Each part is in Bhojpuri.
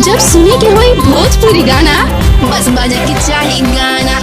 जब सुने के होई भोजपुरी गाना बस बजे के चाही गाना।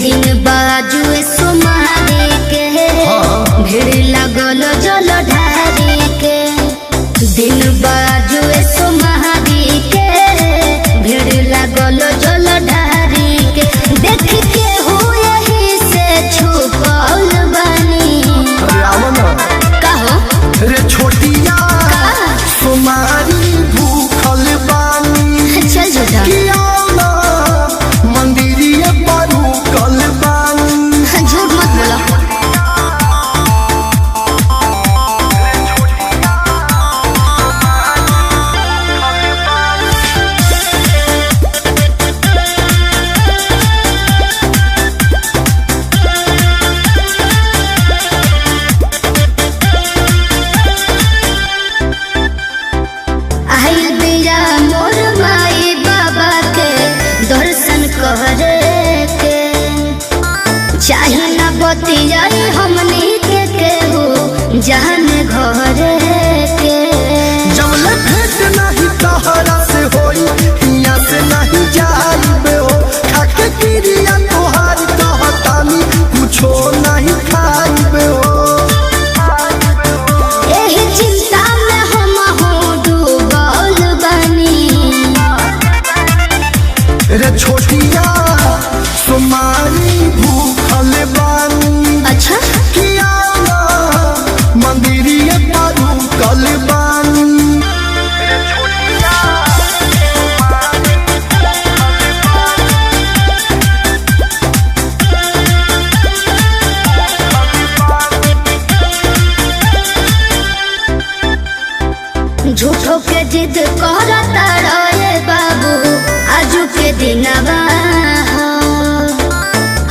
दिन बाजुए सुमारे के भीड़ लगल जल ढारी के। दिन बाजुए सुमारी के भीड़ लगल जल ढारी के। देख के हो यही से छुपल बनी कहो रे छोटिया सुमारी भूखल बानी। चल झूठा मंदिरिया पर कल बानी। झूठ मत बोला। चाहे न बतियाई हमनी के केहू जहन घरे के। जब भेंट नहीं तहरा से होई हिया से नहीं जाइबे हो। खाके क्रिया तोहार कहतानी कुछो नहीं खाइबे हो। एही चिंता में हम हो डूबल बनी। रे छोटिया सुमारी भूखल बानी। अच्छा मंदिरिया पर कल बानी। झूठो के जिद करता रहे बाबू आजू के दिनवा।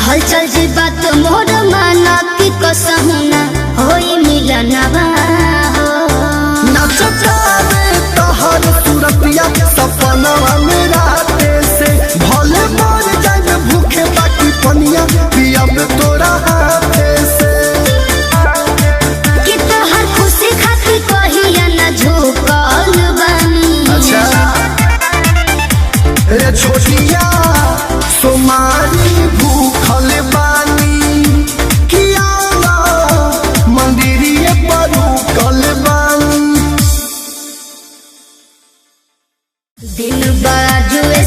हलचल जी बात मोर माना की कसहु ना होई मिलनवा। नचतावे तहर तुरतिया सपनवा में राते से। भले मर जाए भूखे बाकी पनिया पियब तोरा हाथे से। कि तोहर खुशी खातिर कहिया ना झुकल बानी। अच्छा रे छोटिया सुमारी भूखल बानी। किया मंदिरिया पर कल बानी। दिन बाजुए